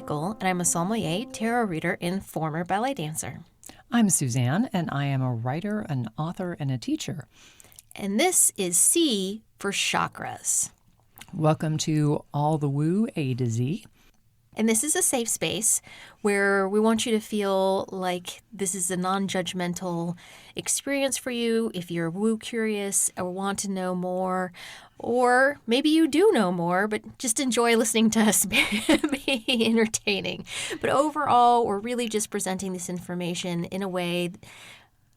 Mychal, and I'm a sommelier, tarot reader, and former ballet dancer. I'm Suzanne, and I am a writer, an author, and a teacher. And this is C for chakras. Welcome to All the Woo A to Z. And this is a safe space where we want you to feel like this is a non-judgmental experience for you if you're woo curious or want to know more, or maybe you do know more, but just enjoy listening to us be entertaining. But overall, we're really just presenting this information in a way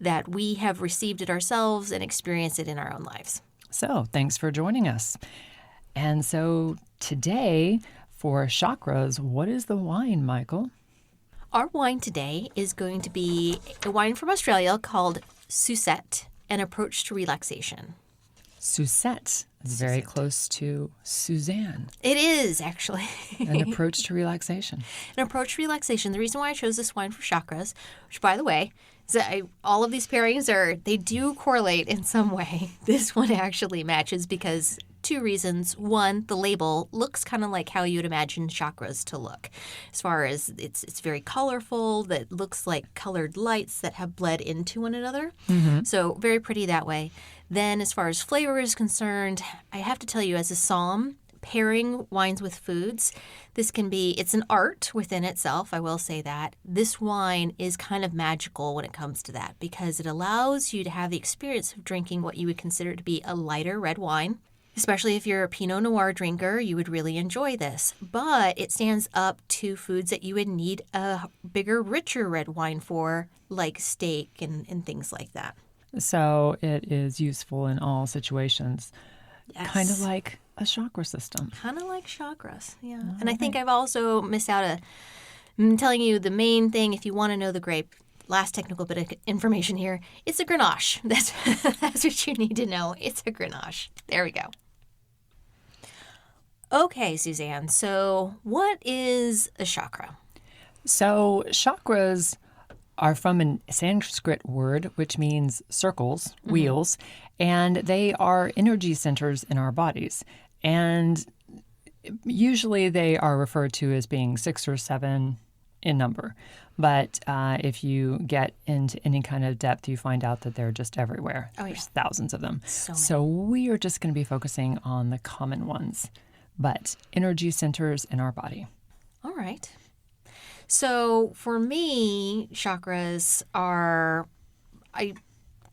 that we have received it ourselves and experienced it in our own lives. So thanks for joining us. And so today, for chakras, what is the wine, Mychal? Our wine today is going to be a wine from Australia called Suzette, an approach to relaxation. Suzette is very close to Suzanne. It is, actually. An approach to relaxation. An approach to relaxation. The reason why I chose this wine for chakras, which, by the way, is that all of these pairings they do correlate in some way. This one actually matches because two reasons. One, the label looks kind of like how you'd imagine chakras to look. As far as it's very colorful, that looks like colored lights that have bled into one another. Mm-hmm. So very pretty that way. Then as far as flavor is concerned, I have to tell you, as a somm, pairing wines with foods, it's an art within itself, I will say that. This wine is kind of magical when it comes to that because it allows you to have the experience of drinking what you would consider to be a lighter red wine. Especially if you're a Pinot Noir drinker, you would really enjoy this. But it stands up to foods that you would need a bigger, richer red wine for, like steak and things like that. So it is useful in all situations. Yes. Kind of like a chakra system. Kind of like chakras, yeah. All and right. I think I've also missed out I'm telling you the main thing if you want to know the grape. Last technical bit of information here. It's a Grenache. That's what you need to know. It's a Grenache. There we go. Okay, Suzanne. So what is a chakra? So chakras are from a Sanskrit word, which means circles, wheels, and they are energy centers in our bodies. And usually they are referred to as being 6 or 7 in number. But if you get into any kind of depth, you find out that they're just everywhere. Oh, yeah. There's thousands of them. So we are just going to be focusing on the common ones, but energy centers in our body. All right. So for me, chakras I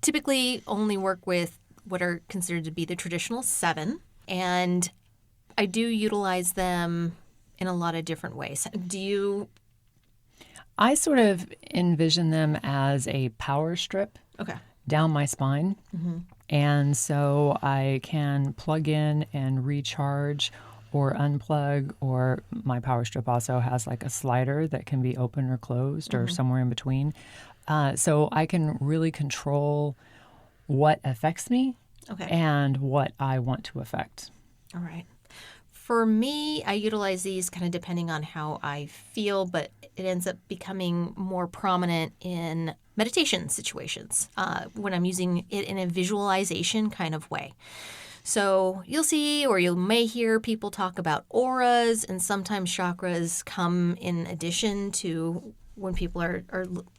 typically only work with what are considered to be the traditional 7, and I do utilize them in a lot of different ways. Do you? I sort of envision them as a power strip down my spine. Mm-hmm. And so I can plug in and recharge or unplug, or my power strip also has like a slider that can be open or closed or somewhere in between. So I can really control what affects me and what I want to affect. All right. For me, I utilize these kind of depending on how I feel, but it ends up becoming more prominent in meditation situations when I'm using it in a visualization kind of way. So you'll see or you may hear people talk about auras, and sometimes chakras come in addition to when people are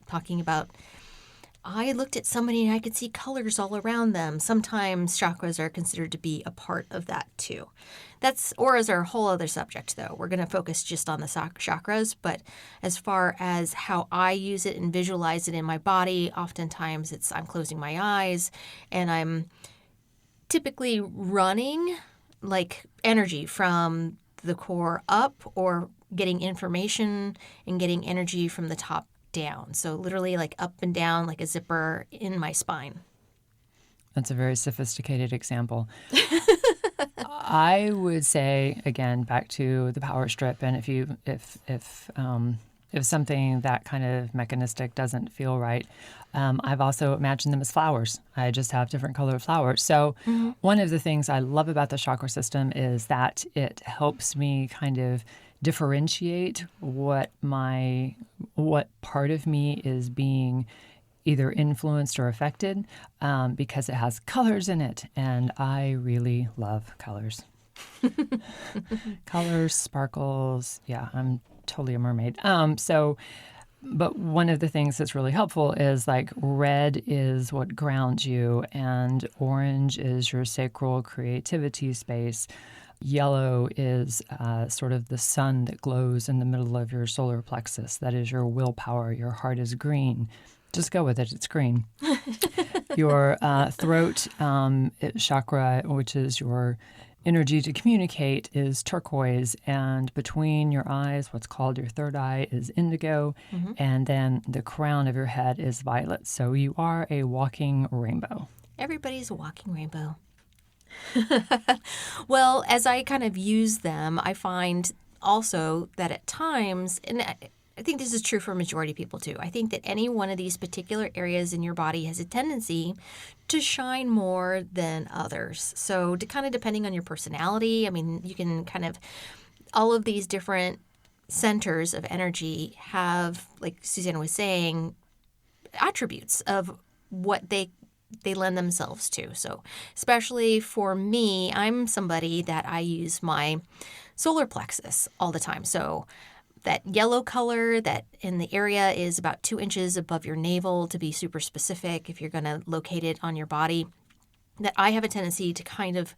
talking about, I looked at somebody and I could see colors all around them. Sometimes chakras are considered to be a part of that too. Auras are a whole other subject though. We're going to focus just on the chakras, but as far as how I use it and visualize it in my body, oftentimes I'm closing my eyes and I'm typically running like energy from the core up or getting information and getting energy from the top down. So literally like up and down like a zipper in my spine. That's a very sophisticated example. I would say, again, back to the power strip, and if something that kind of mechanistic doesn't feel right, I've also imagined them as flowers. I just have different colored flowers. So one of the things I love about the chakra system is that it helps me kind of differentiate what part of me is being either influenced or affected because it has colors in it. And I really love colors. Colors, sparkles. Yeah, I'm totally a mermaid. But one of the things that's really helpful is like red is what grounds you, and orange is your sacral creativity space. Yellow is sort of the sun that glows in the middle of your solar plexus. That is your willpower. Your heart is green. Just go with it. It's green. Your throat chakra, which is your energy to communicate, is turquoise. And between your eyes, what's called your third eye, is indigo. Mm-hmm. And then the crown of your head is violet. So you are a walking rainbow. Everybody's a walking rainbow. Well, as I kind of use them, I find also that at times, and I think this is true for a majority of people too, I think that any one of these particular areas in your body has a tendency to shine more than others. So kind of depending on your personality, I mean, you can kind of, all of these different centers of energy have, like Suzanne was saying, attributes of what they lend themselves to. So especially for me, I'm somebody that I use my solar plexus all the time. So that yellow color that in the area is about 2 inches above your navel, to be super specific if you're going to locate it on your body, that I have a tendency to kind of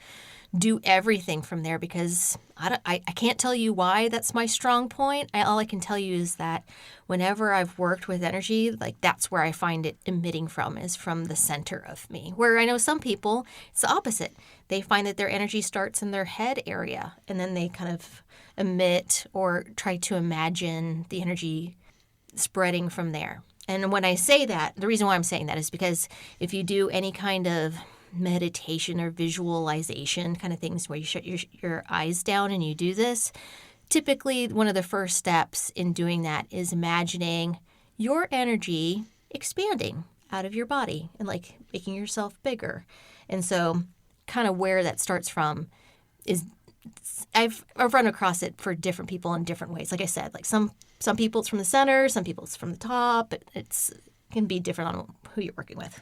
do everything from there because I can't tell you why that's my strong point. All I can tell you is that whenever I've worked with energy, like that's where I find it emitting from, is from the center of me. Where I know some people, it's the opposite. They find that their energy starts in their head area and then they kind of emit or try to imagine the energy spreading from there. And when I say that, the reason why I'm saying that is because if you do any kind of meditation or visualization kind of things where you shut your eyes down and you do this, typically one of the first steps in doing that is imagining your energy expanding out of your body and like making yourself bigger. And so kind of where that starts from is I've run across it for different people in different ways. Like I said, like some people it's from the center, some people it's from the top. It can be different on who you're working with.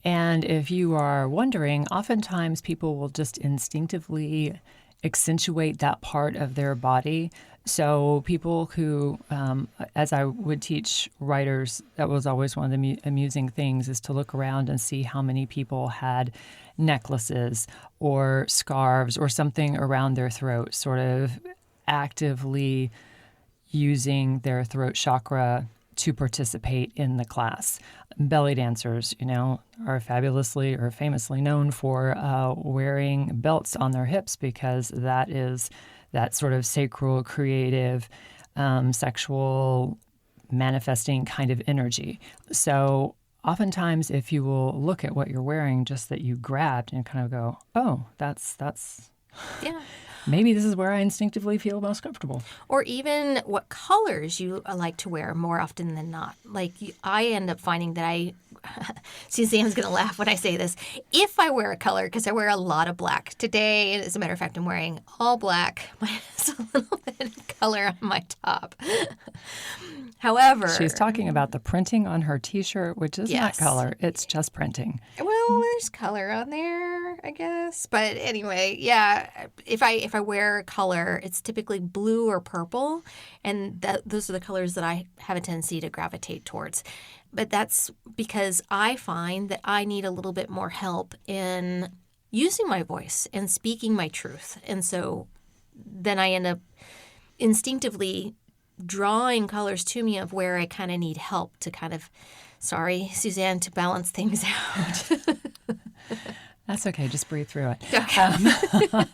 And if you are wondering, oftentimes people will just instinctively accentuate that part of their body. So people who, as I would teach writers, that was always one of the amusing things, is to look around and see how many people had necklaces or scarves or something around their throat, sort of actively using their throat chakra to participate in the class. Belly dancers, are fabulously or famously known for wearing belts on their hips because that is that sort of sacral, creative, sexual, manifesting kind of energy. So oftentimes if you will look at what you're wearing, just that you grabbed and kind of go, oh, that's yeah. Maybe this is where I instinctively feel most comfortable. Or even what colors you like to wear more often than not. Like I end up finding that Suzanne's going to laugh when I say this. If I wear a color, because I wear a lot of black. Today, as a matter of fact, I'm wearing all black. There's a little bit of color on my top. However, she's talking about the printing on her T-shirt, which is not color. It's just printing. Well, there's color on there, I guess. But anyway, yeah, if I wear a color, it's typically blue or purple, and those are the colors that I have a tendency to gravitate towards. But that's because I find that I need a little bit more help in using my voice and speaking my truth. And so then I end up instinctively drawing colors to me of where I kind of need help to kind of, sorry, Suzanne, to balance things out. That's okay. Just breathe through it. Okay.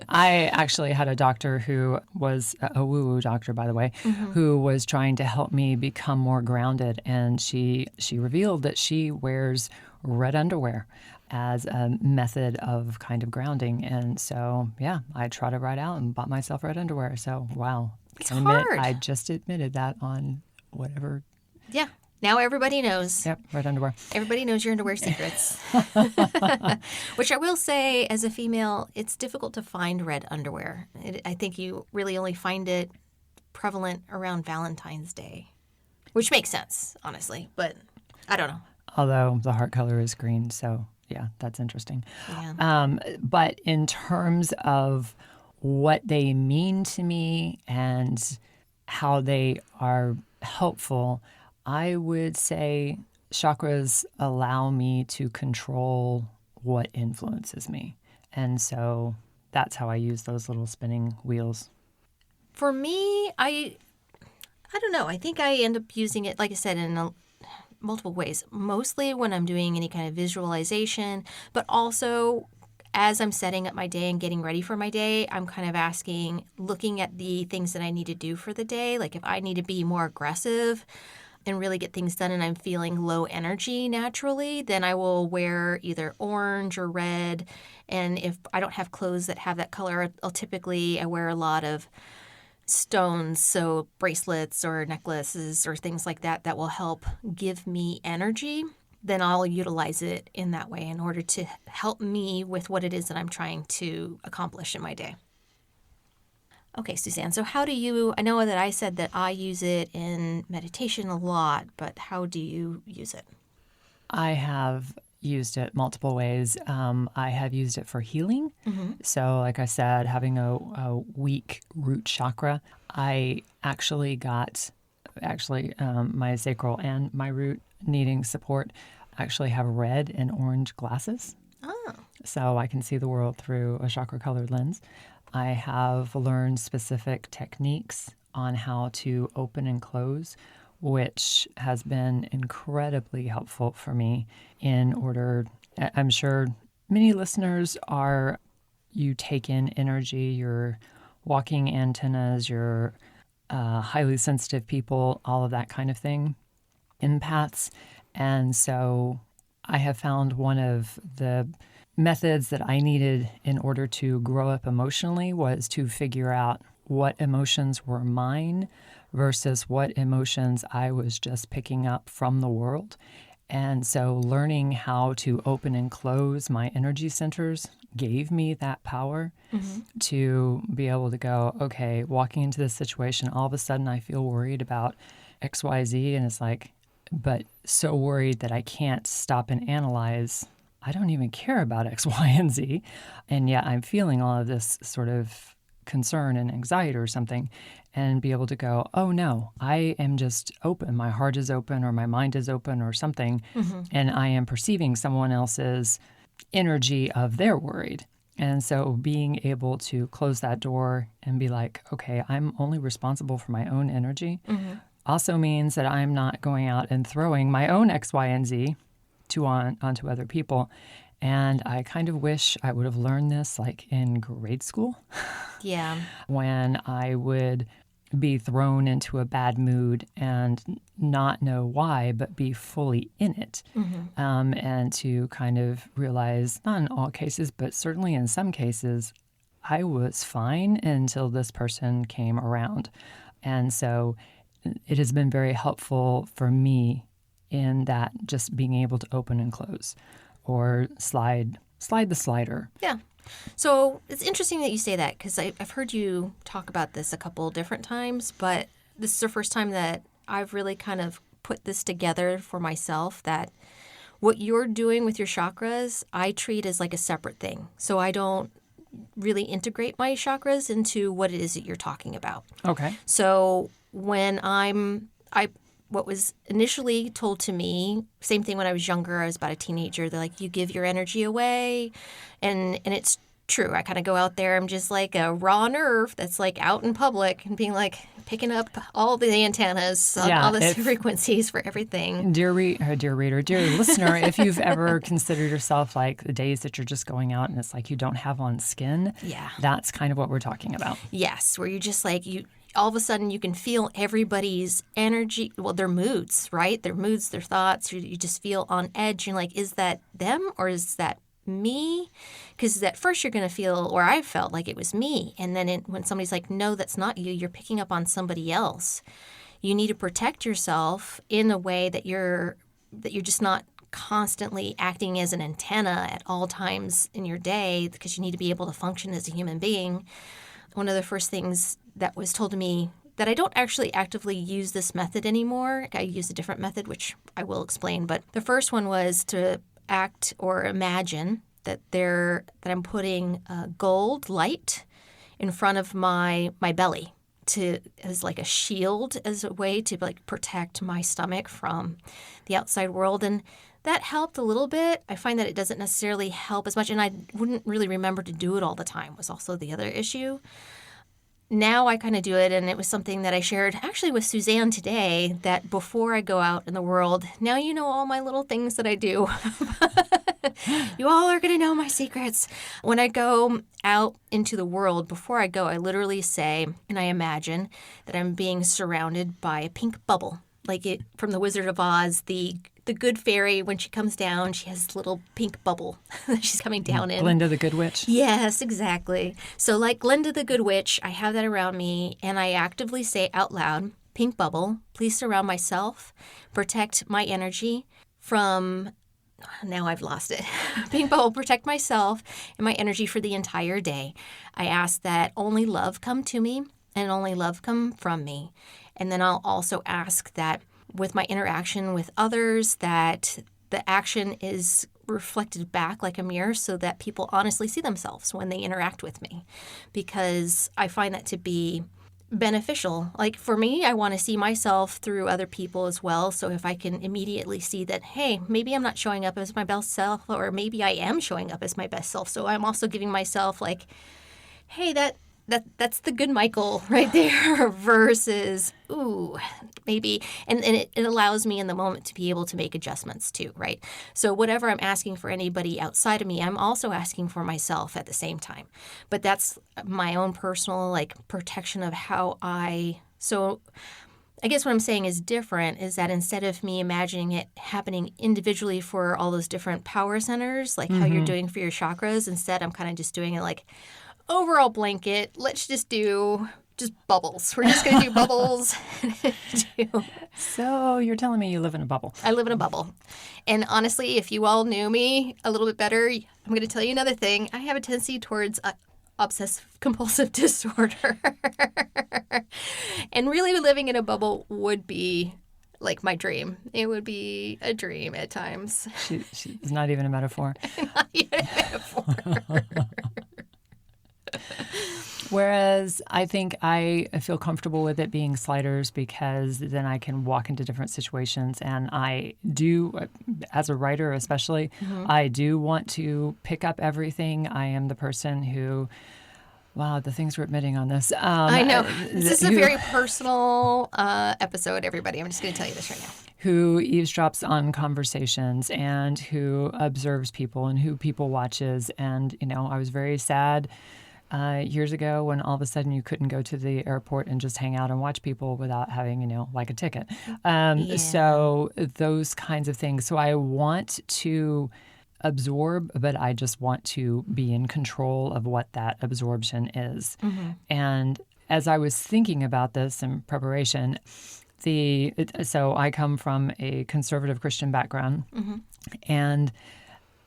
I actually had a doctor who was a woo-woo doctor, by the way, who was trying to help me become more grounded. And she revealed that she wears red underwear as a method of kind of grounding. And so, yeah, I trotted right out and bought myself red underwear. So, wow. It's hard. I just admitted that on whatever. Yeah. Now everybody knows. Yep, red underwear. Everybody knows your underwear secrets. Which I will say, as a female, it's difficult to find red underwear. I think you really only find it prevalent around Valentine's Day, which makes sense, honestly. But I don't know. Although the heart color is green, so yeah, that's interesting. Yeah. But in terms of what they mean to me and how they are helpful, I would say chakras allow me to control what influences me. And so that's how I use those little spinning wheels. For me, I don't know. I think I end up using it, like I said, in multiple ways. Mostly when I'm doing any kind of visualization, but also as I'm setting up my day and getting ready for my day, I'm kind of looking at the things that I need to do for the day. Like if I need to be more aggressive and really get things done and I'm feeling low energy naturally, then I will wear either orange or red. And if I don't have clothes that have that color, I wear a lot of stones, so bracelets or necklaces or things like that will help give me energy. Then I'll utilize it in that way in order to help me with what it is that I'm trying to accomplish in my day. Okay, Suzanne, so I know that I said that I use it in meditation a lot, but how do you use it? I have used it multiple ways. I have used it for healing. Mm-hmm. So like I said, having a weak root chakra, I actually got my sacral and my root needing support actually have red and orange glasses. Oh. So I can see the world through a chakra-colored lens. I have learned specific techniques on how to open and close, which has been incredibly helpful for me I'm sure many listeners you take in energy, you're walking antennas, you're highly sensitive people, all of that kind of thing, empaths. And so I have found one of the methods that I needed in order to grow up emotionally was to figure out what emotions were mine versus what emotions I was just picking up from the world. And so learning how to open and close my energy centers gave me that power to be able to go, okay, walking into this situation, all of a sudden I feel worried about XYZ. And it's like, but so worried that I can't stop and analyze. I don't even care about X, Y, and Z. And yet I'm feeling all of this sort of concern and anxiety or something, and be able to go, oh no, I am just open. My heart is open or my mind is open or something. And I am perceiving someone else's energy of they're worried. And so being able to close that door and be like, okay, I'm only responsible for my own energy also means that I'm not going out and throwing my own X, Y, and Z onto other people. And I kind of wish I would have learned this like in grade school. Yeah. When I would be thrown into a bad mood and not know why, but be fully in it. And to kind of realize, not in all cases, but certainly in some cases, I was fine until this person came around. And so it has been very helpful for me in that just being able to open and close or slide the slider. Yeah. So it's interesting that you say that because I've heard you talk about this a couple different times, but this is the first time that I've really kind of put this together for myself, that what you're doing with your chakras, I treat as like a separate thing. So I don't really integrate my chakras into what it is that you're talking about. Okay. So when what was initially told to me, same thing when I was younger, I was about a teenager, they're like, you give your energy away. And it's true. I kind of go out there, I'm just like a raw nerve that's like out in public and being like, picking up all the antennas, all the frequencies for everything. Dear reader, dear listener, if you've ever considered yourself like the days that you're just going out and it's like you don't have on skin, that's kind of what we're talking about. Yes, where you're just like, all of a sudden you can feel everybody's energy, well, their moods, right? Their moods, their thoughts. You just feel on edge. You're like, is that them or is that me? Because at first you're going to feel, or I felt like it was me. And then when somebody's like, no, that's not you, you're picking up on somebody else. You need to protect yourself in a way that you're just not constantly acting as an antenna at all times in your day, because you need to be able to function as a human being. One of the first things that was told to me, that I don't actually actively use this method anymore. I use a different method, which I will explain. But the first one was to act or imagine that I'm putting gold light in front of my belly. as like a shield, as a way to like protect my stomach from the outside world. And that helped a little bit. I find that it doesn't necessarily help as much, and I wouldn't really remember to do it all the time was also the other issue. Now I kind of do it, and it was something that I shared actually with Suzanne today, that before I go out in the world, now you know all my little things that I do. You all are going to know my secrets. When I go out into the world, before I go, I literally say, and I imagine that I'm being surrounded by a pink bubble, like it from the Wizard of Oz, the good fairy, when she comes down, she has this little pink bubble that she's coming down in. Glinda the Good Witch? Yes, exactly. So like Glinda the Good Witch, I have that around me, and I actively say out loud, pink bubble, please surround myself, protect my energy from... Now I've lost it. Pink bubble, protect myself and my energy for the entire day. I ask that only love come to me and only love come from me. And then I'll also ask that with my interaction with others, that the action is reflected back like a mirror so that people honestly see themselves when they interact with me. Because I find that to be beneficial. Like for me, I want to see myself through other people as well. So if I can immediately see that, hey, maybe I'm not showing up as my best self, or maybe I am showing up as my best self. So I'm also giving myself like, hey, that's the good Mychal right there versus, ooh, maybe. And it allows me in the moment to be able to make adjustments too, right? So whatever I'm asking for anybody outside of me, I'm also asking for myself at the same time. But that's my own personal like protection of how so I guess what I'm saying is different is that instead of me imagining it happening individually for all those different power centers, like how you're doing for your chakras, instead I'm kind of just doing it like, overall blanket, let's just do just bubbles. We're just going to do bubbles. So you're telling me you live in a bubble. I live in a bubble. And honestly, if you all knew me a little bit better, I'm going to tell you another thing. I have a tendency towards obsessive-compulsive disorder. And really living in a bubble would be like my dream. It would be a dream at times. She's not even a metaphor. Not even a metaphor. Whereas I think I feel comfortable with it being sliders because then I can walk into different situations. And I do, as a writer especially, I do want to pick up everything. I am the person who, wow, the things we're admitting on this. I know. This is a very personal episode, everybody. I'm just going to tell you this right now. Who eavesdrops on conversations and who observes people and who people watches. And, I was very sad years ago when all of a sudden you couldn't go to the airport and just hang out and watch people without having, like a ticket. So those kinds of things. So I want to absorb, but I just want to be in control of what that absorption is. And as I was thinking about this in preparation, so I come from a conservative Christian background, and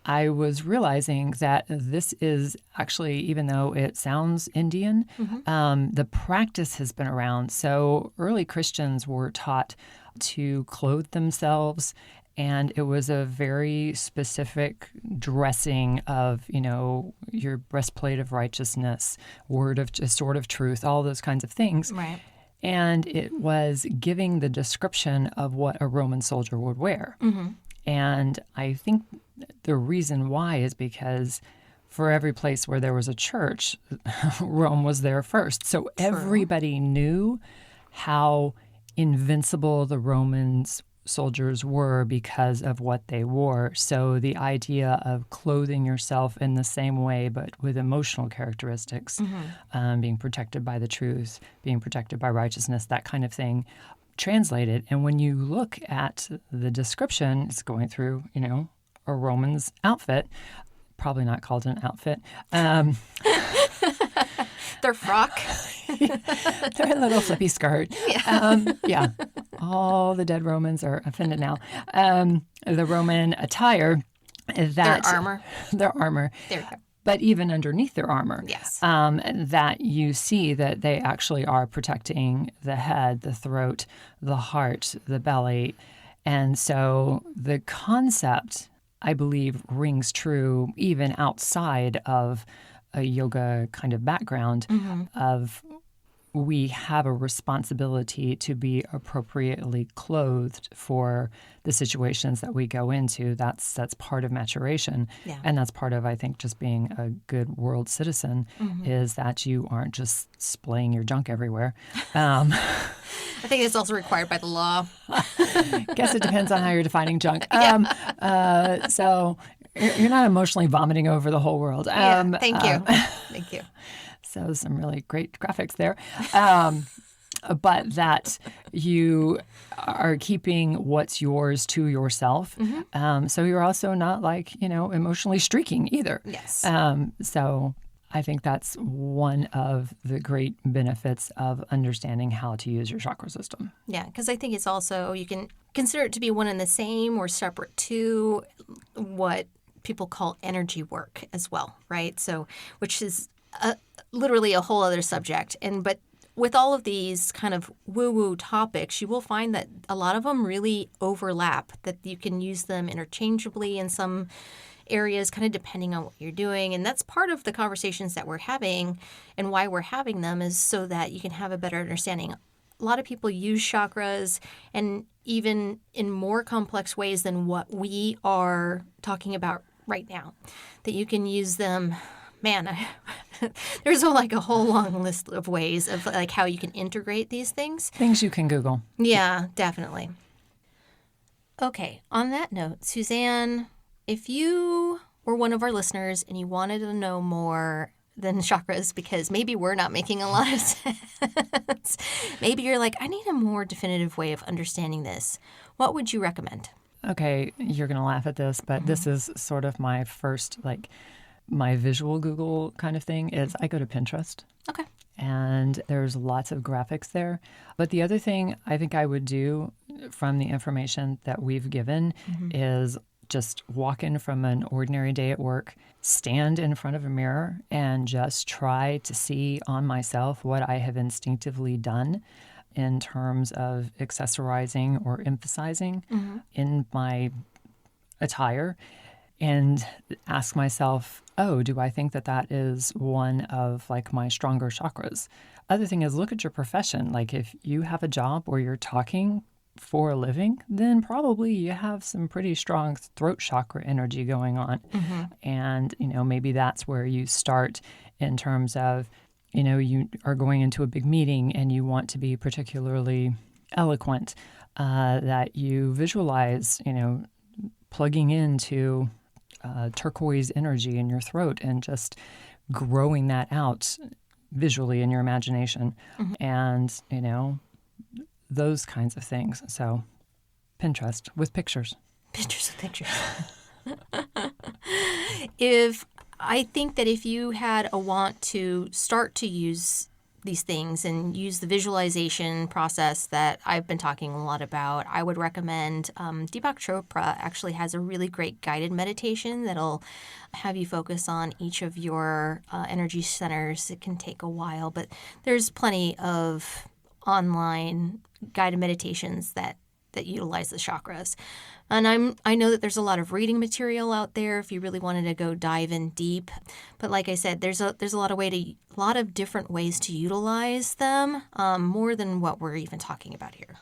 I was realizing that this is actually, even though it sounds Indian, the practice has been around. So early Christians were taught to clothe themselves, and it was a very specific dressing of, your breastplate of righteousness, sword of truth, all those kinds of things. Right. And it was giving the description of what a Roman soldier would wear. And I think the reason why is because for every place where there was a church, Rome was there first. So everybody knew how invincible the Romans soldiers were because of what they wore. So the idea of clothing yourself in the same way but with emotional characteristics, being protected by the truth, being protected by righteousness, that kind of thing, translated. And when you look at the description, it's going through, a Roman's outfit, probably not called an outfit. Their frock. Their little flippy skirt. Yeah. All the dead Romans are offended now. The Roman attire. Their armor. Their armor. There you go. But even underneath their armor, yes, that you see that they actually are protecting the head, the throat, the heart, the belly. And so the concept, I believe, rings true even outside of a yoga kind of background of we have a responsibility to be appropriately clothed for the situations that we go into. That's part of maturation. Yeah. And that's part of, I think, just being a good world citizen is that you aren't just splaying your junk everywhere. I think it's also required by the law. Guess it depends on how you're defining junk. So you're not emotionally vomiting over the whole world. Thank you. Thank you. So some really great graphics there. But that you are keeping what's yours to yourself. So you're also not emotionally streaking either. Yes. So I think that's one of the great benefits of understanding how to use your chakra system. Yeah, because I think it's also, you can consider it to be one and the same or separate to what people call energy work as well, right? So, which is literally a whole other subject. But with all of these kind of woo-woo topics, you will find that a lot of them really overlap, that you can use them interchangeably in some areas, kind of depending on what you're doing. And that's part of the conversations that we're having, and why we're having them is so that you can have a better understanding. A lot of people use chakras, and even in more complex ways than what we are talking about right now, that you can use them. Man, there's a whole long list of ways of how you can integrate these things. Things you can Google. Yeah, definitely. Okay, on that note, Suzanne, if you were one of our listeners and you wanted to know more than chakras, because maybe we're not making a lot of sense, maybe you're like, I need a more definitive way of understanding this, what would you recommend? Okay, you're going to laugh at this, but this is sort of my first, my visual Google kind of thing is I go to Pinterest. Okay. And there's lots of graphics there. But the other thing I think I would do from the information that we've given is just walk in from an ordinary day at work, stand in front of a mirror, and just try to see on myself what I have instinctively done in terms of accessorizing or emphasizing in my attire, and ask myself, oh, do I think that is one of my stronger chakras? Other thing is, look at your profession. If you have a job where you're talking for a living, then probably you have some pretty strong throat chakra energy going on. And, maybe that's where you start in terms of, you are going into a big meeting and you want to be particularly eloquent, that you visualize, plugging into turquoise energy in your throat and just growing that out visually in your imagination. And, those kinds of things. So Pinterest with pictures. Pictures with pictures. I think that if you had a want to start to use these things and use the visualization process that I've been talking a lot about, I would recommend Deepak Chopra actually has a really great guided meditation that'll have you focus on each of your energy centers. It can take a while, but there's plenty of online guided meditations that utilize the chakras. And I know that there's a lot of reading material out there if you really wanted to go dive in deep. But like I said, there's a lot of different ways to utilize them, more than what we're even talking about here.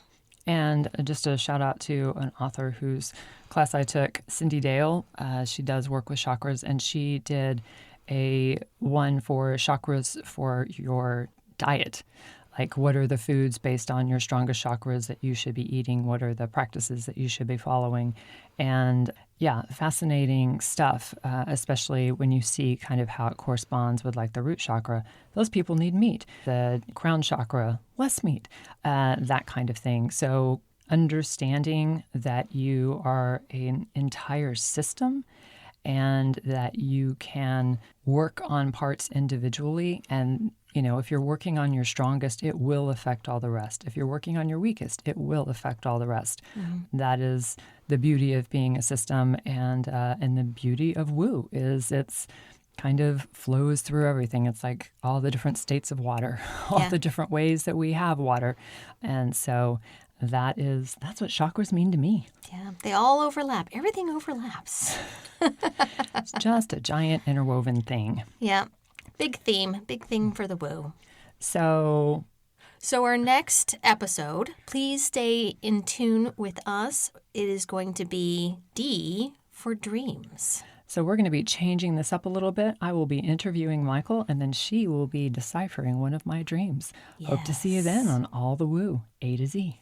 And just a shout out to an author whose class I took, Cyndi Dale. She does work with chakras, and she did a one for chakras for your diet. What are the foods based on your strongest chakras that you should be eating? What are the practices that you should be following? And yeah, fascinating stuff, especially when you see kind of how it corresponds with the root chakra. Those people need meat. The crown chakra, less meat, that kind of thing. So understanding that you are an entire system and that you can work on parts individually. And if you're working on your strongest, it will affect all the rest. If you're working on your weakest, it will affect all the rest. That is the beauty of being a system, and the beauty of woo is it's kind of flows through everything. It's like all the different states of water, all the different ways that we have water. And so that's what chakras mean to me. Yeah, they all overlap. Everything overlaps. It's just a giant interwoven thing. Yeah. Big theme for the woo. So So our next episode, please stay in tune with us. It is going to be D for dreams. So we're going to be changing this up a little bit. I will be interviewing Mychal, and then she will be deciphering one of my dreams. Yes. Hope to see you then on All the Woo, A to Z.